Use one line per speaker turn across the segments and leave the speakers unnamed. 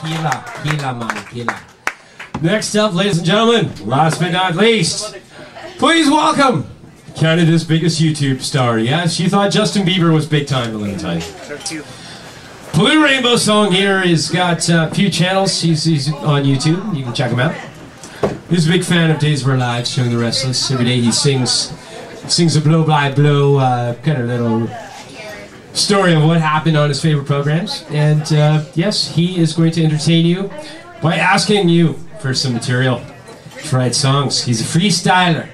Kila man, kila. Next up, ladies and gentlemen, last but not least, please welcome Canada's biggest YouTube star. Yes, you thought Justin Bieber was big time, but let me tell you. Blue Rainbow Song here has got a few channels. He's on YouTube. You can check him out. He's a big fan of Days of Our Lives, showing the Restless. Every day he sings a blow by blow kind of little story of what happened on his favorite programs. And yes, he is going to entertain you by asking you for some material to write songs. He's a freestyler.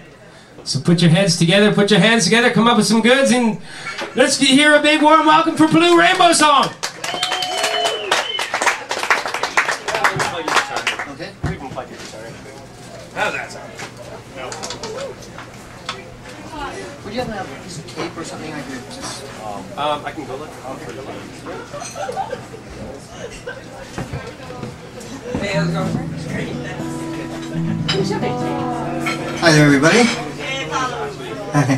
So put your heads together, put your hands together, come up with some goods, and let's hear a big warm welcome for Blue Rainbow Song.
Okay.
We can plug your guitar. How's that sound? No.
Would you have a piece of tape or something I could just...
I can go look.
Hey, how's it going?
Hi there, everybody.
Hey, Paulo.
Hi.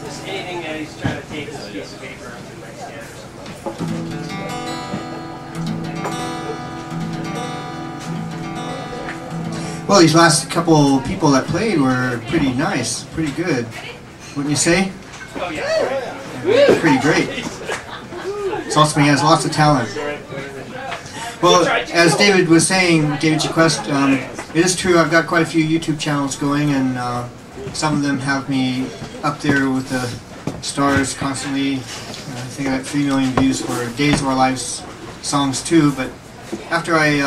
Just anything that he's trying to take a piece of paper and my scan or something.
Well, these last couple people that played were pretty nice, pretty good. Wouldn't you say?
Oh, yeah.
Pretty great. Saltzman has lots of talent. Well, as David was saying, David Jaquest, it is true, I've got quite a few YouTube channels going, and some of them have me up there with the stars constantly. I think I got 3 million views for Days of Our Lives songs too, but after I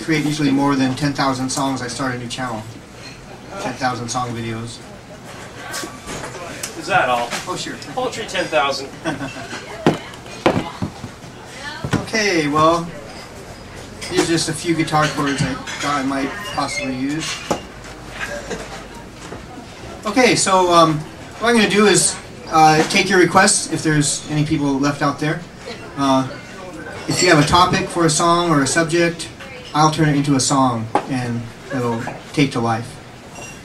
create usually more than 10,000 songs, I start a new channel. 10,000 song videos.
Is that all?
Oh, sure.
Poultry 10,000.
Okay, well, these are just a few guitar chords I thought I might possibly use. Okay, so what I'm going to do is take your requests, if there's any people left out there. If you have a topic for a song or a subject, I'll turn it into a song and it'll take to life.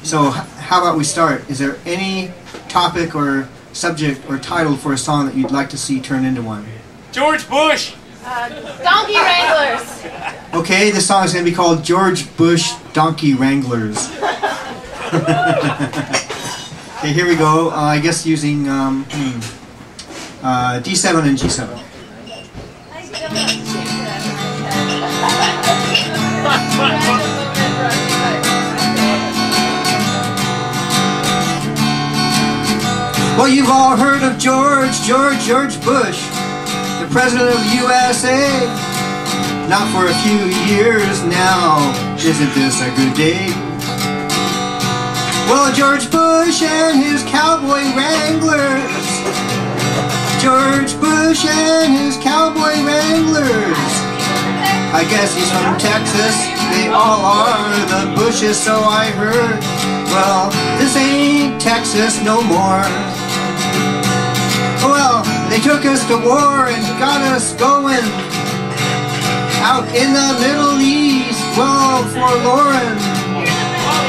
So how about we start? Is there any topic or subject or title for a song that you'd like to see turned into one?
George Bush!
Donkey Wranglers.
Okay, this song is going to be called George Bush Donkey Wranglers. Okay, here we go. I guess using D7 and G7. Well, you've all heard of George Bush, the President of the USA. Not for a few years now, isn't this a good day? Well, George Bush and his cowboy wranglers. George Bush and his cowboy wranglers. I guess he's from Texas, they all are the Bushes, so I heard. Well, this ain't Texas no more. Well, they took us to war and got us going out in the Middle East, well, forlorn.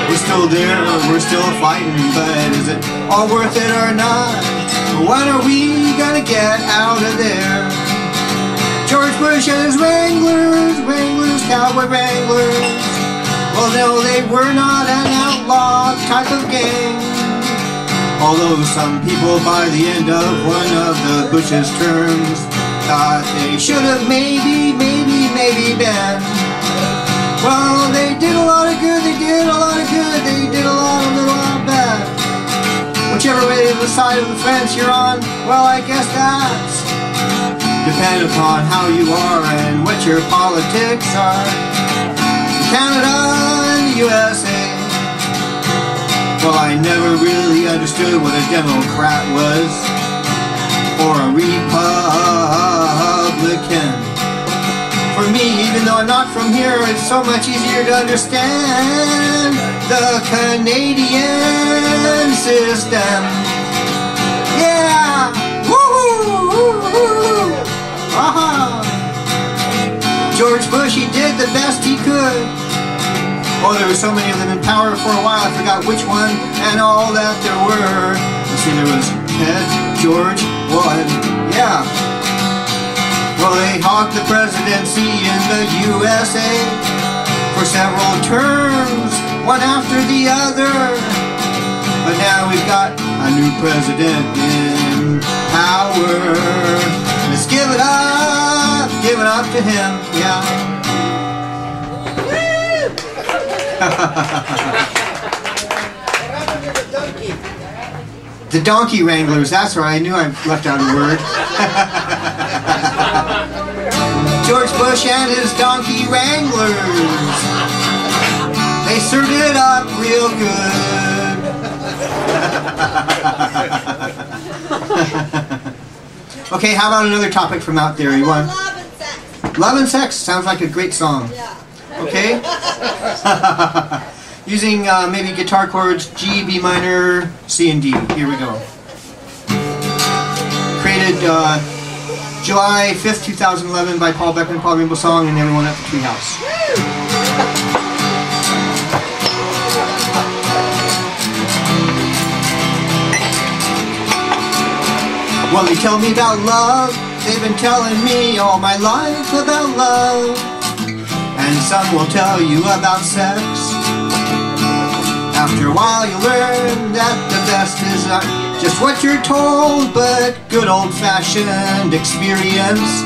We're still there, we're still fighting, but is it all worth it or not? When are we gonna get out of there? George Bush and his wranglers, cowboy wranglers. Well, no, they were not an outlaw type of gang. Although some people by the end of one of the Bush's terms thought they should have maybe been. Well, they did a lot of good, they did a lot of good, they did a lot of bad. Whichever way of the side of the fence you're on, well, I guess that's depend upon how you are and what your politics are. Canada and the USA. Well, I never really understood what a Democrat was, or a Republican. For me, even though I'm not from here, it's so much easier to understand the Canadian system. Yeah! Woo-hoo! George Bush, he did the best he could. Oh, there were so many of them in power for a while, I forgot which one and all that there were. You see, there was Ted, George, one, yeah. Well, they hawked the presidency presidency in the USA for several terms, one after the other. But now we've got a new president in power. Let's give it up to him, yeah. The donkey wranglers, that's right, I knew I left out a word. George Bush and his donkey wranglers, they served it up real good. Okay, how about another topic from out there? You want?
Love and sex.
Love and Sex, sounds like a great song.
Yeah.
Okay? Using maybe guitar chords G, B minor, C, and D. Here we go. Created July 5th, 2011 by Paul Beckman, Paul Rainbow Song, and everyone at the Treehouse. Well, they tell me about love. They've been telling me all my life about love. And some will tell you about sex. After a while you learn that the best is not just what you're told, but good old-fashioned experience.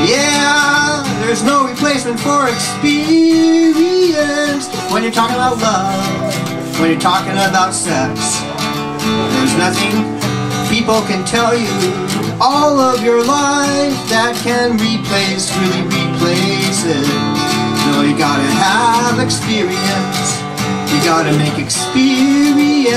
Yeah, there's no replacement for experience when you're talking about love, when you're talking about sex. There's nothing people can tell you all of your life that can really replace it. No, you gotta have experience. You gotta make experience.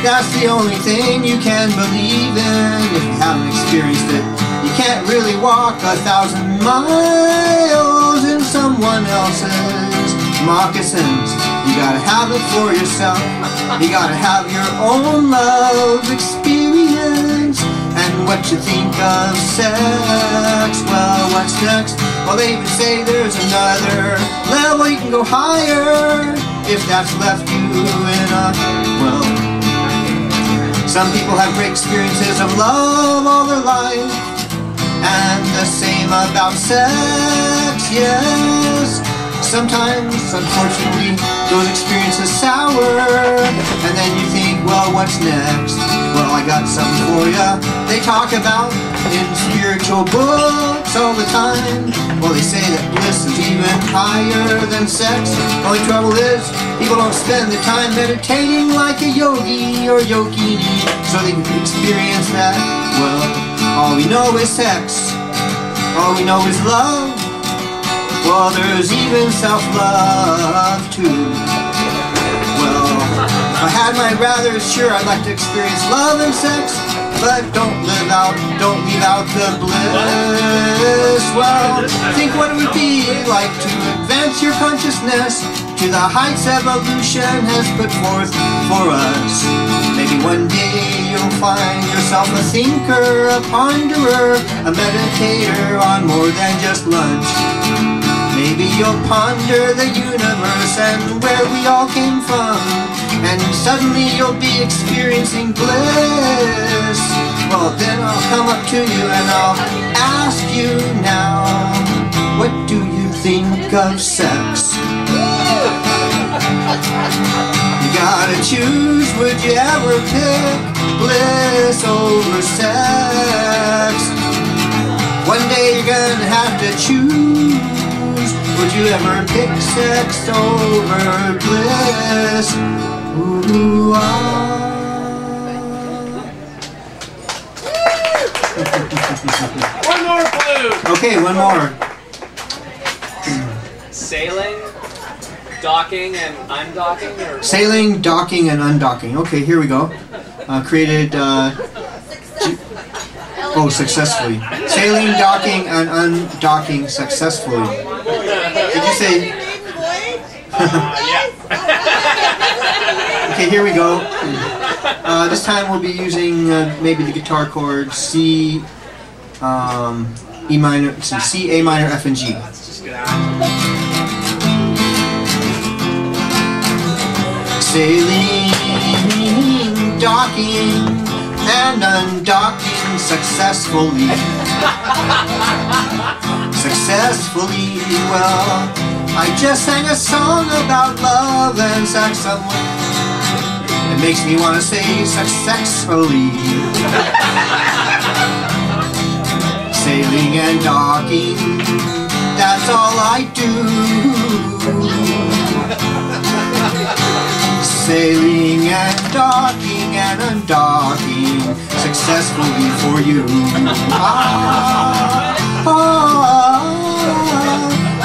That's the only thing you can believe in if you haven't experienced it. You can't really walk 1,000 miles in someone else's moccasins. You gotta have it for yourself. You gotta have your own love experience. And what you think of sex? Well, what's next? Well, they even say there's another level you can go higher if that's left you in a, well, some people have great experiences of love all their life, and the same about sex, yes. Sometimes, unfortunately, those experiences sour, and then you think, well, what's next? Well, I got something for ya. They talk about in spiritual books all the time. Well, they say that bliss is even higher than sex. Only trouble is, people don't spend the time meditating like a yogi or yogini, so they can experience that. Well, all we know is sex. All we know is love. Well, there's even self-love too. Well, if I had my druthers, sure, I'd like to experience love and sex, but don't leave out the bliss. Well, think what it would be like to advance your consciousness to the heights evolution has put forth for us. Maybe one day you'll find yourself a thinker, a ponderer, a meditator on more than just lunch. Maybe you'll ponder the universe and where we all came from, and suddenly you'll be experiencing bliss. Well, then I'll come up to you and I'll ask you now, what do you think of sex? You gotta choose, would you ever pick bliss over sex? One day you're gonna have to choose. Would you ever pick sex over bliss? Ooh,
One more blue.
Okay, one more.
Sailing, docking, and undocking? Or
Sailing, docking, and undocking. Okay, here we go. Created, successfully. Sailing, docking, and undocking successfully. Did you say?
yeah.
Okay, here we go. This time we'll be using maybe the guitar chords C, E minor, C, A minor, F, and G.
Let's just get out.
Sailing, docking, and undocking successfully. Successfully, well, I just sang a song about love and sex. It makes me want to say successfully. Sailing and docking, that's all I do. Sailing and docking and undocking successfully for you.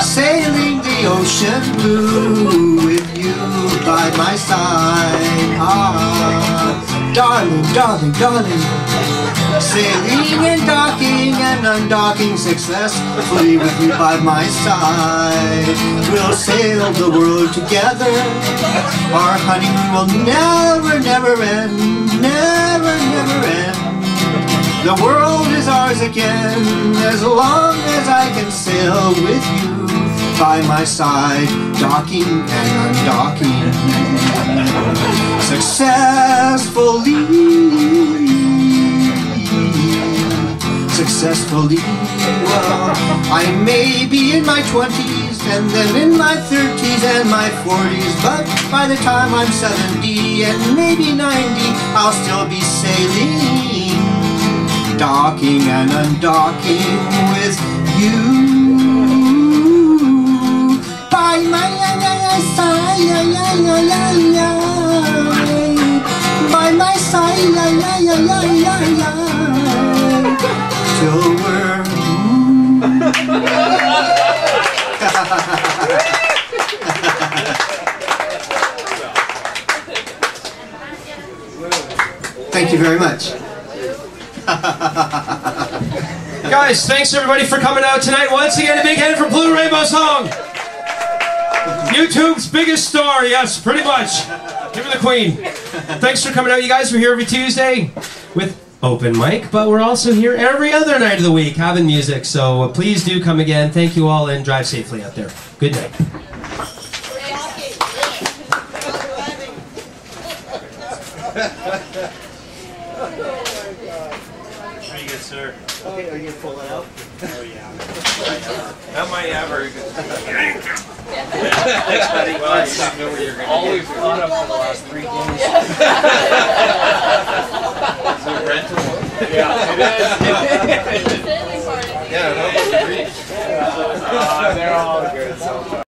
Sailing the ocean blue with you by my side. Darling, darling, darling. Sailing and docking and undocking successfully with you by my side. We'll sail the world together. Our honeymoon will never, never end. Never, never end. The world is ours again, as long as I can sail with you by my side, docking and undocking successfully. Successfully. Well, I may be in my 20s and then in my 30s and my 40s, but by the time I'm 70 and maybe 90, I'll still be sailing, docking and undocking with you by my side, by my side, till we're Thank you very much.
Guys, thanks everybody for coming out tonight. Once again, a big hand for Blue Rainbow Song. YouTube's biggest star, yes, pretty much. Give her the queen. Thanks for coming out, you guys. We're here every Tuesday with open mic, but we're also here every other night of the week having music. So please do come again. Thank you all and drive safely out there. Good night.
Pretty good, sir.
Okay, are you gonna pull it out?
Oh, yeah. That might have very good. Thanks, buddy. Well, I didn't know where you're going to all we've thought of for the last 3 games. It's a rental one. Yeah, it is. Yeah, no, they're all good so far.